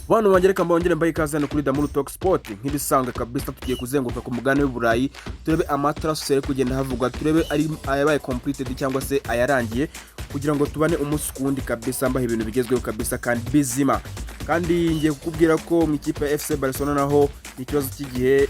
Bano wangereka mbongere mbaye ikaze hano kuri Muri Talk Sport nk'ibisanga kabisa tugiye kuzenguruka ku mugani w'Uburayi turebe amatransfer kugenda havugwa turebe ari ayabaye completed cyangwa se ayarangiye kugira ngo tubane umunsi kundi kabisa mbahe ibintu bigezweho kabisa kandi bizima kandi ngiye kukubwira ko mu ikipe ya FC Barcelona naho ikibazo cy'igihe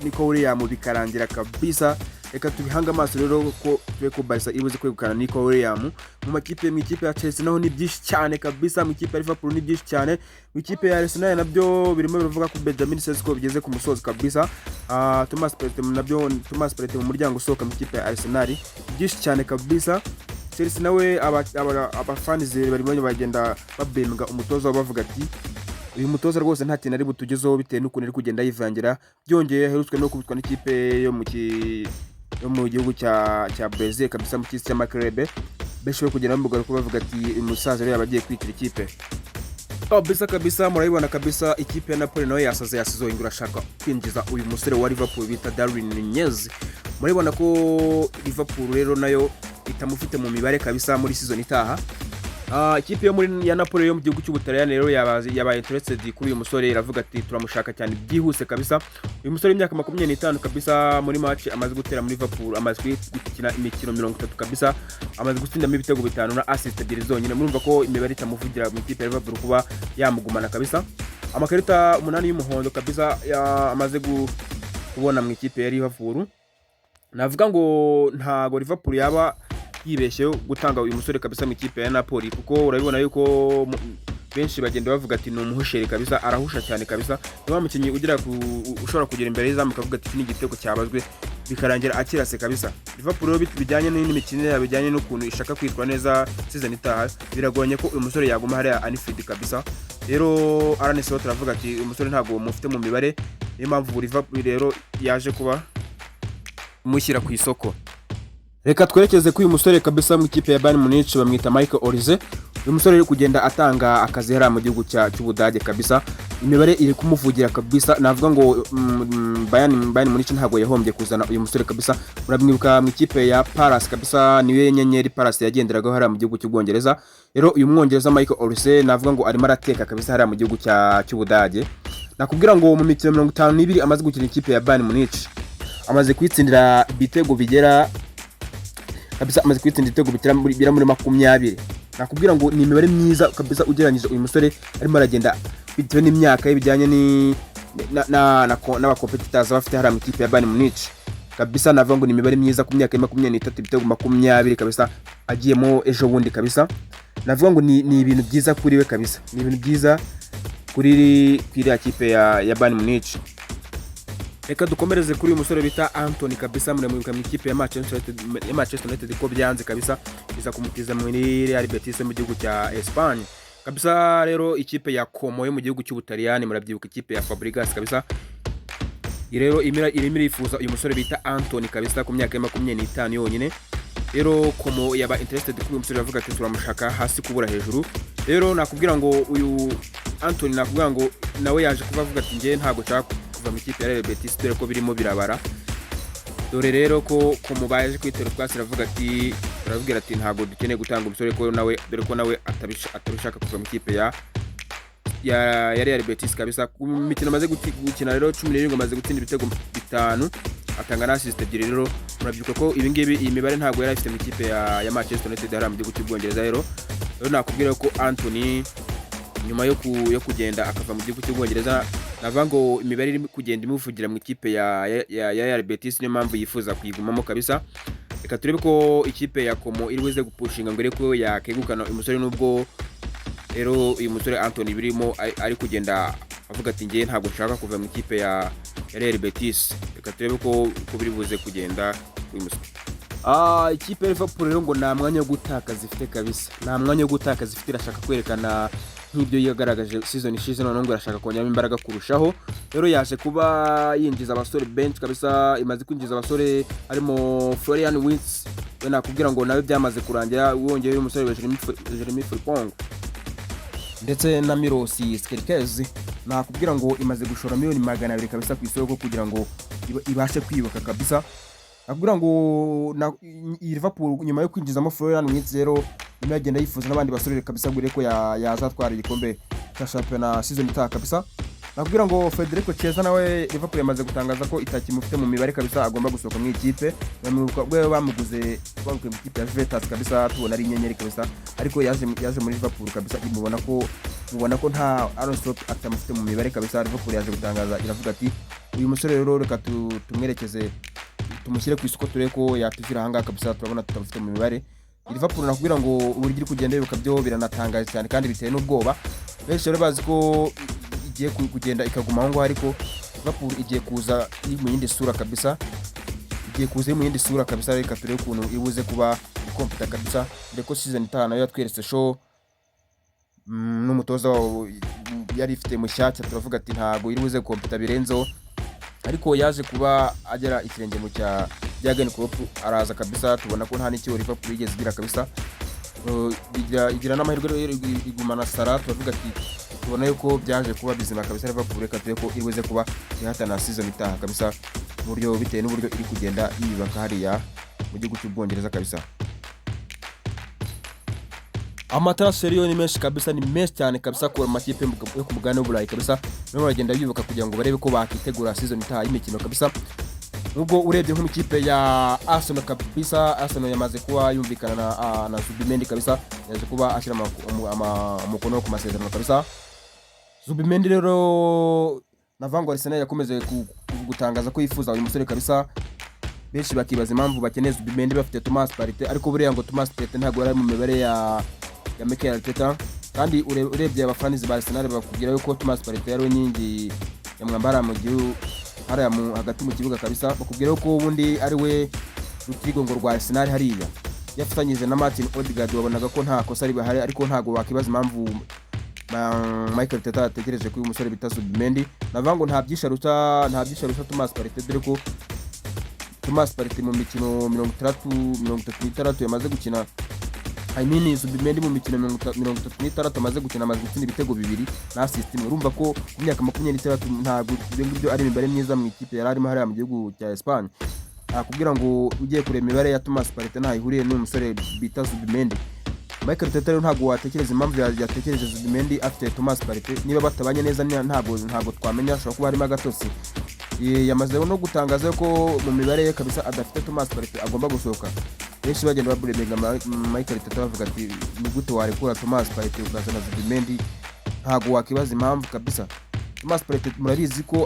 NICO WILLIAMS bikarangira kabisa. Reka tubihanga amaso rero ko tube ko Barca ibuze kwegukana NICO WILLIAMS mu ikipe ya Chelsea naho ni byinshi cyane kabisa, mu ikipe ya Liverpool ni byinshi cyane, mu ikipe ya Arsenal nabyo birimo bivuga ko Benjamin Sesko bigeze ku musozi kabisa. Thomas Partey mu muryango usohoka mu ikipe ya Arsenal byinshi cyane kabisa. Chelsea nawe abafans barimo bagenda babembwa umutoza bavuga ati uyu mutoza rwose nta kintu ari butugezeho bitewe n'ukuntu ari kugenda yivangira, byongeye herutswe no kubitwa n'ikipe yo mu gihugu cya Brazil kabisa mu cyisi cy'amakrebe besho kugenda bamugaruka ko bavuga ati umusaza rero yabagiye kwitira ikipe kabisa. Murayibona kabisa ikipe ya Napoli nawe yasizo ingura shaka kwinjiza uyu musore wa Liverpool bita Darwin Nunez. Murayibona ko Liverpool rero nayo itamufite mu mibare kabisa muri season itaha. Ikipe yo ya Napoli yo mu gihugu cy'Ubutaliyani rero yabaye interested kuri uyu musore, iravuga ati turamushaka cyane byihuse kabisa. Uyu musore w'imyaka 25 kabisa, muri match amaze gutera muri Liverpool, amaze gukina imikino 30 kabisa, amaze gutsindamo ibitego 5 na assist 2 zonyine. Murumva ko imibare itamuvugira mu ikipe ya Liverpool kuba yamugumana kabisa. Amakarita 8 y'umuhondo kabisa amaze kubona mu ikipe ya Liverpool. Navuga ngo ntago Liverpool yaba yibesheho gutanga uyu musore kabisa mu ikipe ya Napoli, kuko urabibona yuko benshi bagenda bavuga ati ni umuhusheri kabisa, arahusha cyane kabisa. Niba mukinyi ushobora kugera imbere y'izamu kavuga ati ni igitego cyabazwe bikarangira akirase kabisa. Liverpool bijyanye n'imikinire bijyanye n'ukuntu ishaka kwitwa neza season itaha, biragoranye ko uyu musore yaguma hari Anfield kabisa. Rero Arne Slot aravuga ati uyu musore ntago mufite mu mibare, niyo mpamvu Liverpool rero yaje kuba mushyira ku isoko. Reka twerekeze ko uyu musore kabisa mu ikipe ya Bayern Munich bamwita Michael Olise. Uyu musore uri kugenda atanga akazi hera mu gihugu cy'Ubudage kabisa, imibare iri kumuvugira kabisa. Navuga ngo Bayern Munich ntago yahombye kuzana uyu musore kabisa. Murabimwibuka mu ikipe ya Palace kabisa, niwe nyenyeri Palace yagenderagaho hera mu gihugu cy'Ubwongereza. Rero uyu mwongereza Michael Olise navuga ngo arimo arateka kabisa hera mu gihugu cy'Ubudage. Nakubwira ngo mu mikino 52 amaze gukina ikipe ya Bayern Munich amaze kwitsindira ibitego bigera kabisa, amaze kwitsinda ibitego bira muri 20. Nakubwira ngo ni imibare myiza kabisa ugereranyije uyu musore arimo aragenda bitewe n'imyaka y'ibijyanye n'aba competitors bafite hara mu ikipe ya Bayern Munich kabisa. Navuga ngo ni imibare myiza ku myaka ya 23 ibitego 20 kabisa agiyemo ejo bundi kabisa. Navuga ngo ni ibintu byiza kuri we kabisa, ni ibintu byiza kuri ya kipe ya Bayern Munich. Reka dukomereze kuri uyu musore bita Anthony kabisa, muremwibuka mu ikipe ya Manchester United ko byanze kabisa iza kumutiza muri Real Betis mu gihugu cya Espagne kabisa. Rero ikipe ya Como yo mu gihugu cy'Ubutaliyani murabyibuka ikipe ya Fabregas kabisa, rero irimo irifuza uyu musore bita Anthony kabisa ku myaka ya 25 yonyine. Rero Como yaba interested kuri uyu musore bavuga ati turamushaka hasi kubura hejuru. Rero nakubwira ngo uyu Anthony nakubwira ngo nawe yaje kubavuga ati ngiye ntago nshaka kuva mu ikipe ya Real Betis dore ko birimo birabara. Dore rero ko mubaje kwitera twasi ravuga ati turavugira ati ntago dukeneye gutanga umusore ko nawe dore ko nawe atabishaka kuva mu ikipe ya Real Betis kabisa. Ku mikino maze gukina rero 17 maze gutsinda ibitego 5 atanga na assist 2. Rero murabyuka ko ibi ngibi iyi mibare ntago yari afite mu ikipe ya Manchester United hara mu gihugu cy'Ubwongereza. Rero nakubwira ko Anthony nyuma yo kugenda akava mu gihugu cy'Ubwongereza, navuga ngo imibare iri kugenda imuvugira mu ikipe ya Real Betis, niyo mpamvu yifuza kuyigumamo kabisa. Reka turebe ko ikipe ya Como iri buze gupushinga mbere ko yakegukana uyu musore, nubwo rero uyu musore Anthony birimo ari kugenda avuga ati ngiye ntabwo nshaka kuva mu ikipe ya Real Betis. Reka turebe ko biri buze kugenda uyu musore. Ikipe ya Liverpool rero ngo nta mwanya wo gutakaza ifite kabisa, nta mwanya wo gutakaza ifite, irashaka kwerekana nk'ibyo yagaragaje season ishize, none ngo irashaka kongeramo imbaraga kurushaho. Rero yaje kuba yinjiza abasore bench kabisa, imaze kwinjiza abasore harimo Florian Wirtz, we nakubwira ngo nawe byamaze kurangira, wongeye umusore Jeremy Frimpong ndetse na Milos Skriniar. Nakubwira ngo imaze gushora miliyoni 200 kabisa ku isoko kugira ngo ibashe kwiyubaka kabisa. Nakubwira ngo Liverpool nyuma yo kwinjizamo Florian Wirtz rero nyuma yagenda yifuza n'abandi basore kabisa gure ko yazatwara igikombe cya shampiyona season itaha kabisa. Nakubwira ngo Federico Chiesa nawe Liverpool yamaze gutangaza ko itakimufite mu mibare kabisa, agomba gusohoka mu ikipe. Bamwibuka bwe bamuguze mu ikipe ya Juventus kabisa, tubona ari inyenyeri kabisa, ariko yaje muri Liverpool kabisa. Mubona ko nta Alonso atamufite mu mibare kabisa. Liverpool yaje gutangaza iravuga ati uyu musore rero reka tumwerekeze tumushyire ku isoko turebe ko yatuvira hanga kabisa, turabona tutamufite mu mibare. Liverpool nakubwira ngo uburyo iri kugenda bibuka byo biranatangaje cyane kandi biteye n'ubwoba. Benshi rero bazi ko igiye kugenda ikaguma aho ngaho, ariko Liverpool igiye kuza mu yindi sura kabisa, reka turebe ukuntu ibuze kuba ikompeta kabisa. Ndeko season itaha nayo yatweretse show n'umutoza yari ifite mushyashya, turavuga ati ntago iri buze kompeta birenzeho, ariko yaje kuba agera ikirenge mu cya Jurgen Klopp araza kabisa. Tubona ko nta n'icyo Liverpool yigeze igira kabisa, igira n'amahirwe igumana Salah. Turavuga ati tubona yuko byaje kuba bizima kabisa. Liverpool reka turebe ko iribuze kuba ihatana season itaha kabisa, mu buryo bitewe n'uburyo iri kugenda yibaka hariya mu gihugu cy'Ubwongereza kabisa. Amatransfer yo ni menshi kabisa, ni menshi cyane kabisa ku makipe yo ku mugabane w'Uburayi kabisa. Nabo bagenda bibuka kugira ngo barebe ko bakitegura season itaha y'imikino kabisa. Nubwo urebye nk'ikipe ya Arsenal kabisa, Arsenal yamaze kuba yumvikana na Zubimendi kabisa, yaje kuba ashyira umukono ku masezerano kabisa. Zubimendi rero navango Arsenal yakomeje gutangaza ko yifuza uyu musore kabisa. Benshi bakibaza impamvu bakeneye Zubimendi bafite Thomas Partey, ariko buriya ngo Thomas Partey ntago yari mu mibare ya Mikel Arteta. Kandi urebye abafanizi ba Arsenal bakubwira yuko Thomas Partey yari nyingi ya mwambara mu gihugu hariya hagati mu kibuga kabisa. Bakubwira ko ubundi ari we rutigongo rwa Arsenal hariya, yafatanyije na Martin Odegaard. Wabonaga ko nta kosa ari bahari, ariko ntago wakibaza impamvu Mikel Arteta atekereje ko uyu musore bita Zubimendi. Navango nta byisharuta Thomas Partey, dore ko Thomas Partey mu mikino 36 yamaze gukina, Zubimendi mu mikino 36 amaze gukina, amaze gutsinda ibitego 2 na assist. Urumva ko ku myaka 26 ntabwo ibyo ari imibare myiza mu ikipe yari arimo hariya mu gihugu cya Espagne. Akubwira ngo ugiye kureba imibare ya Thomas Partey nta ihuriye n'umusore bita Zubimendi. Mikel Arteta rero ntabwo watekereza impamvu yatekereje Zubimendi afite Thomas Partey. Niba batabanye neza ntabwo twamenya, ashobora kuba harimo agatosi. Yamaze no gutangaza ko mu mibare ye kabisa adafite Thomas Partey agomba gusohoka. Benshi bagenda baburemenga Mikel Arteta bavuga ati ni gute warekura Thomas Partey ukazana Zubimendi, ntago wakibaza impamvu kabisa. Thomas Partey murabizi ko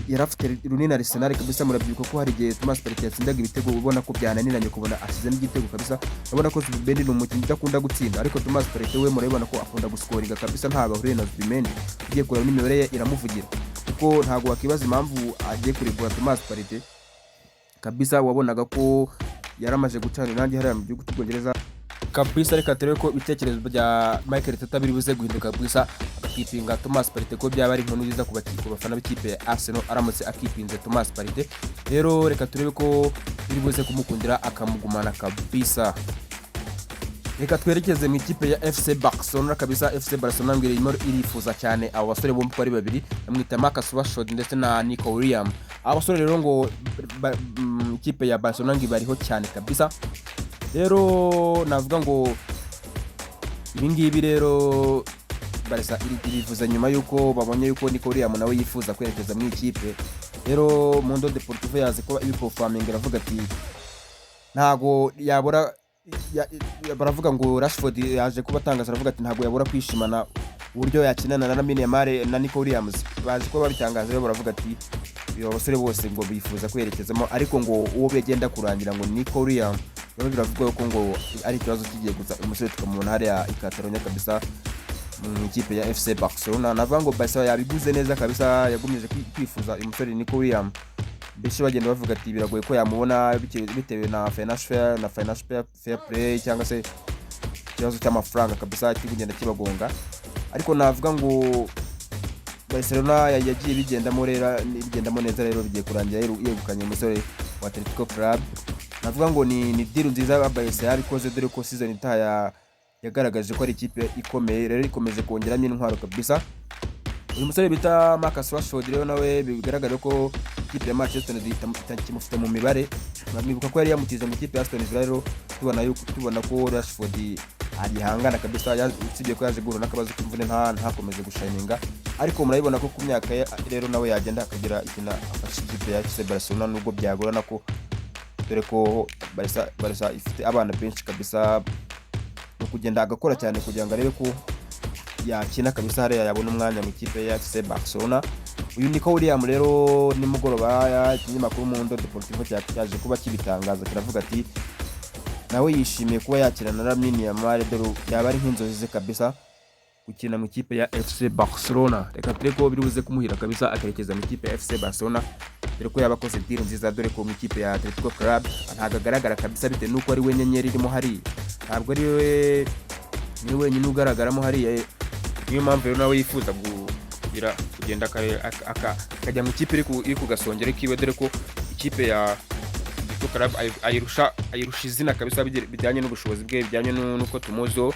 yarafite runini Arsenal kabisa. Murabyuka ko hari igihe Thomas Partey yatsindaga ibitego ubona ko byananiranye kubona asize n'igitego kabisa. Urabona ko Zubimendi ni umukinnyi udakunda gutsinda, ariko Thomas Partey we murabona ko akunda guscoringa kabisa, ntabwo ahuriye na Zubimendi. Ugiye kureba n'imibare ye iramuvugira, kuko ntago wakibaza impamvu agiye kurekura Thomas Partey kabisa. Wabonaga ko yaramaje gucana nanjye hariya mu gihugu cy'Ubwongereza kabisa. Reka turebe ko ibitekerezo bya Mikel Arteta biri buze guhinduka kabisa, akipinga Thomas Partey, ko byaba ari inkuru nziza ku bafana b'ikipe ya Arsenal aramutse akipinze Thomas Partey. Rero reka turebe ko biri buze kumukundira akamugumana kabisa. Reka twerekeze mu ikipe ya FC Barcelona kabisa. FC Barcelona ngire irifuza cyane abo basore bombi ko ari babiri, bamwita Marcus Rashford ndetse na NICO Williams. Abo basore rero ngo ikipe ya Barcelona ngibariho cyane kabisa. Rero navuga ngo ibingibi rero Barca irifuza nyuma yuko babonye yuko NICO Williams nawe yifuza kwerekeza mu ikipe. Rero Mundo Deportivo yaze ko ibiperforming iravuga ati ntago yabura baravuga ngo Rashford yaje kuba atangaza, aravuga ati ntago yabura kwishimana uburyo yakinana na Lamine Yamal na NICO Williams. Baje ko babitangaza rero baravuga ati abasore bose ngo bifuza kwerekezamo, ariko ngo uwo begenda kurangira ngo NICO Williams. Rero biravuga ko ngo ari ikibazo kigiye guza umusore tukamubona hariya i Catalonia kabisa mu ikipe ya FC Barcelona. Navuga ngo Barca yabiguze neza kabisa, yagumije kwifuza umusore NICO Williams. Benshi bagenda bavuga ati biragoye ko yamubona bitewe na financial fair play cyangwa se ikibazo cy'amafaranga kabisa kigenda kibagonga. Ariko navuga ngo Barcelona yagiye bigendamo neza, rero bigiye kurangira yegukanye umusore wa Atletico Club. Navuga ngo ni deal nziza Barca yabikoze, dore ko season itaha yagaragaje ko ari ikipe ikomeye, rero ikomeje kongeramo intwaro kabisa. Uyu musore bita Marcus Rashford rero nawe bigaragara ko ikipe ya Manchester United itakimufite mu mibare. Mwibuka ko yari yamutije mu ikipe ya Aston Villa, rero tubona ko Rashford agihangana kabisa, usibye ko yaje guhura n'akabazo k'imvune ntakomeze gushininga, ariko murabibona ko ku myaka ye rero nawe yagenda akagira ikina afasha ikipe ya FC Barcelona, nubwo byagorana ko dore ko Barca ifite abana benshi kabisa, no kugenda agakora cyane kugira ngo arebe ko yakina kabisa hariya yabona umwanya mu ikipe ya FC Barcelona. Uyu NICO Williams rero nimugoroba ikinyamakuru Mundo Deportivo cyaje kuba kibitangaza, kiravuga ati nawe yishimiye kuba yakina na Lamine Yamal, dore yaba ari nk'inzozi ze kabisa gukina mu ikipe ya FC Barcelona. Reka turebe ko biruze kumuhira kabisa akerekeza mu ikipe ya FC Barcelona, dore ko yabakoze deal nziza, dore ko mu ikipe ya Atletico Club ntago agaragara kabisa, bitewe nuko ari we nyenyeri irimo hari, ntabwo ari we ni wenyine ugaragaramo hariya. Niyo mpamvu rero nawe yifuza kugira kugenda akajya mu ikipe iri ku gasongero kiwe, dore ko ikipe ya Atletico Club ayirusha izina kabisa, bijyanye n'ubushobozi bwe, bijyanye n'uko tumuzo.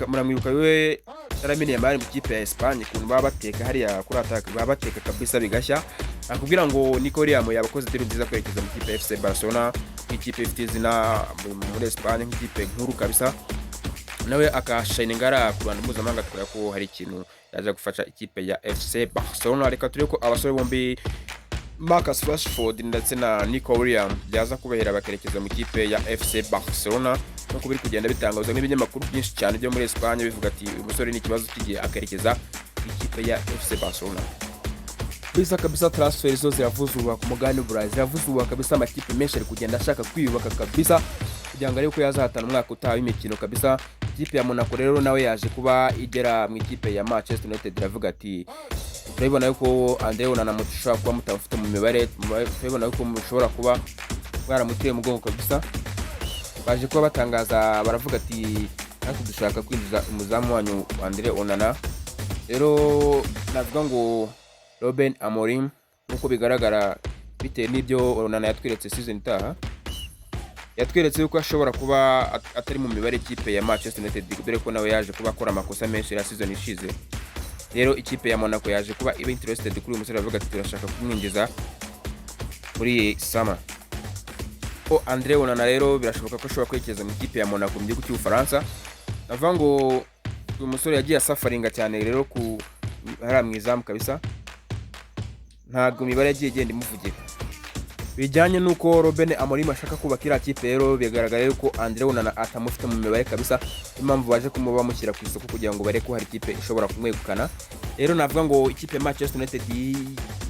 Muramwibuka we Lamine Yamal mu ikipe ya Espagne, kuntu baba bateka hariya kuri attack, baba bateka kabisa bigashya. Nakubwira ngo NICO Williams yabakoze deal nziza kwerekeza mu ikipe ya FC Barcelona, ikipe ifite izina muri Espagne, nk'ikipe nkuru kabisa, nawe akashayiningara ku bantu mpuzamahanga, twaya ko hari ikintu yaje gufasha ikipe ya FC Barcelona. Reka turebe ko abasore bombi Marcus Rashford ndetse na NICO Williams byaza kubahera bakerekeza mu ikipe ya FC Barcelona, nkuko biri kugenda bitangazwa n'ibinyamakuru byinshi cyane byo muri Espagne, bivuga ati umusore ni ikibazo kigiye akerekeza mu ikipe ya FC Barcelona. Bisa kabisa transfer zo ziravuzwa ku mugani w'Uburayi, ziravuzwa kabisa, amakipe menshi ari kugenda ashaka kwiyubaka kabisa kugira ngo arebe ko yazahatana umwaka utaha w'imikino kabisa. Ikipe ya Monaco rero nawe yaje kuba igera mu ikipe ya Manchester United, iravuga ati turabona yuko Andre Onana mushobora kuba mutafite mu mibare, turabona yuko mushobora kuba mwaramuteye umugongo kabisa. Baje kuba batangaza, baravuga ati natwe dushaka kwinjiza umuzamu wanyu Andre Onana. Rero navuga ngo Ruben Amorim nkuko bigaragara, bitewe n'ibyo Onana yatweretse season itaha, yatweretse yuko ashobora kuba atari mu mibare ikipe ya Manchester United, dore ko nawe yaje kuba akora amakosa menshi ya season ishize. Rero ikipe ya Monaco yaje kuba iba interested kuri uyu musore, bavuga ati turashaka kumwinjiza muri summer. Andre Onana rero birashoboka ko ashobora kwerekeza mu ikipe ya Monaco mu gihugu cy'Ubufaransa. Navuga ngo uyu musore yagiye asafaringa cyane rero ku hariya mu izamu kabisa, ntabwo imibare yagiye igenda imuvugira. Bijyanye nuko Ruben Amorim ashaka kubaka iriya kipe, rero bigaragara yuko Andre Onana atamufite mu mibare kabisa, impamvu baje kumuba bamushyira ku isoko kugira ngo bare ko hari ikipe ishobora kumwegukana. Rero navuga ngo ikipe ya Manchester United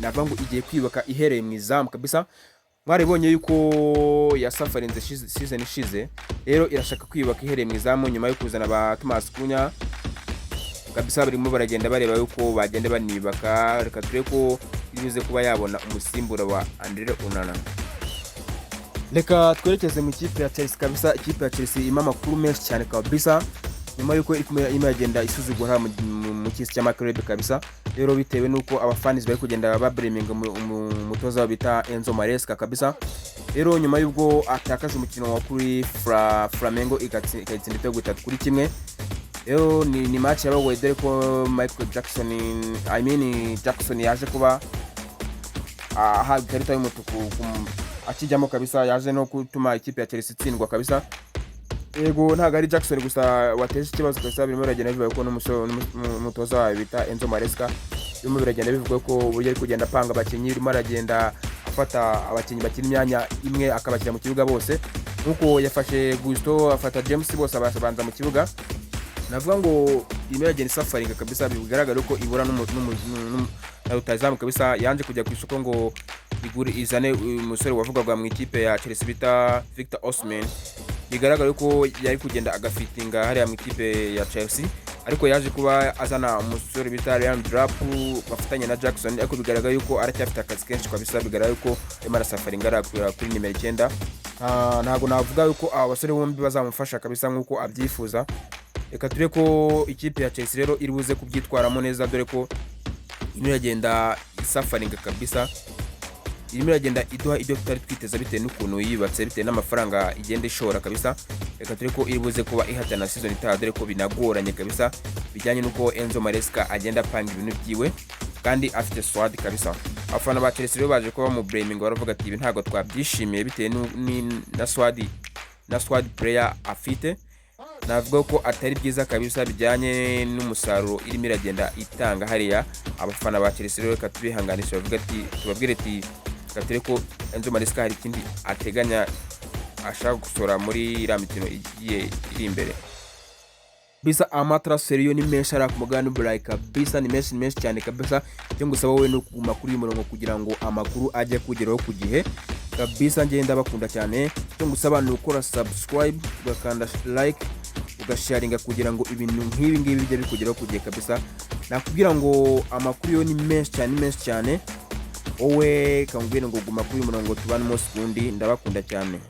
navuga ngo igiye kwibaka ihereye mu izamu kabisa. Mwaribonye yuko yasafarinze season ishize, rero irashaka kwibaka ihereye mu izamu nyuma yo kuzana ba Thomas Kunya kabisa, barimo baragenda bareba yuko bagende banibaka. Reka turebe ko bivuze kuba yabona umusimbura wa Andre Onana. Reka twerekeze mu ikipe ya Chelsea kabisa. Ikipe ya Chelsea ima makuru menshi cyane kabisa, nyuma yuko irimo yagenda isuzugura mu kisi cya Makrebe kabisa. Rero bitewe nuko abafans bari kugenda babreminga umutoza bita Enzo Maresca kabisa. Rero nyuma y'ubwo atakaje umukino wa kuri Flamengo ikatsinda ibitego 3-1. Rero ni match yabagoye, dore ko Michael Jackson Jackson yaje kuba aha ikarita y'umutuku akijyamo kabisa, yaje no gutuma ikipe ya Chelsea itsindwa kabisa. Yego ntago ari Jackson gusa wateje ikibazo kabisa, birimo biragenda bivuga ko n'umutoza wayo bita Enzo Maresca birimo biragenda bivuga ko uburyo ari kugenda apanga abakinnyi, birimo aragenda afata abakinnyi bakina imyanya imwe akabashyira mu kibuga bose, nkuko yafashe Gusto afata James bose ababanza mu kibuga. Navuga ngo irimo yagenda isafaringa kabisa, bigaragara ko ibura n'utazamu kabisa. Yanje kujya ku isoko ngo igure izane umusore wavugwaga mu ikipe ya Chelsea bita Victor Osimhen, bigaragara ko yari kugenda agafitinga hariya mu ikipe ya Chelsea, ariko yaje kuba azana umusore bita Ryan Drap bafatanya na Jackson, ariko bigaragara yuko aracyafite akazi kenshi kabisa, bigaragara yuko arimo arasafaringa kuri nimero 9. Ntago navuga yuko aba basore bombi bazamufasha kabisa nkuko abyifuza. Reka turebe ko ikipe ya Chelsea rero iri buze kubyitwaramo neza, dore ko irimo yagenda isafaringa kabisa, irimo yagenda iduha ibyo tutari twiteza bitewe n'ukuntu yibatse, bitewe n'amafaranga igenda ishora kabisa. Reka turebe ko iri buze kuba ihatana season itaha, dore ko binagoranye kabisa, bijyanye nuko Enzo Maresca agenda apanga ibintu byiwe kandi afite swad kabisa. Abafana ba Chelsea rero baje kuba mu blaming, baravuga ati ibi ntago twabyishimiye bitewe na swad player afite. navuga ko atari byiza kabisa bijyanye n'umusaruro irimo iragenda itanga hariya. Abafana ba Chelsea rero reka tubihanganisha bavuga ati tubabwire ati gatire ko Enzo Maresca hari ikindi ateganya ashaka gusora muri iriya mikino igiye iri imbere. Bisa amatransfer yo ni menshi ari ku mugabane w'Uburayi kabisa, ni menshi cyane kabisa. Cyo ngusaba wowe no kuguma kuri uyu murongo kugira ngo amakuru ajye kugeraho ku gihe kabisa. Ngenda bakunda cyane. Cyo ngusaba ni ukora subscribe, ugakanda like, ugasharinga kugira ngo ibintu nk'ibi ngibi bijye bikugeraho ku gihe kabisa. Nakubwira ngo amakuru yo ni menshi cyane. Wowe kangubwira ngo guma kuri uyu murongo tubane umunsi kundi, ndabakunda cyane.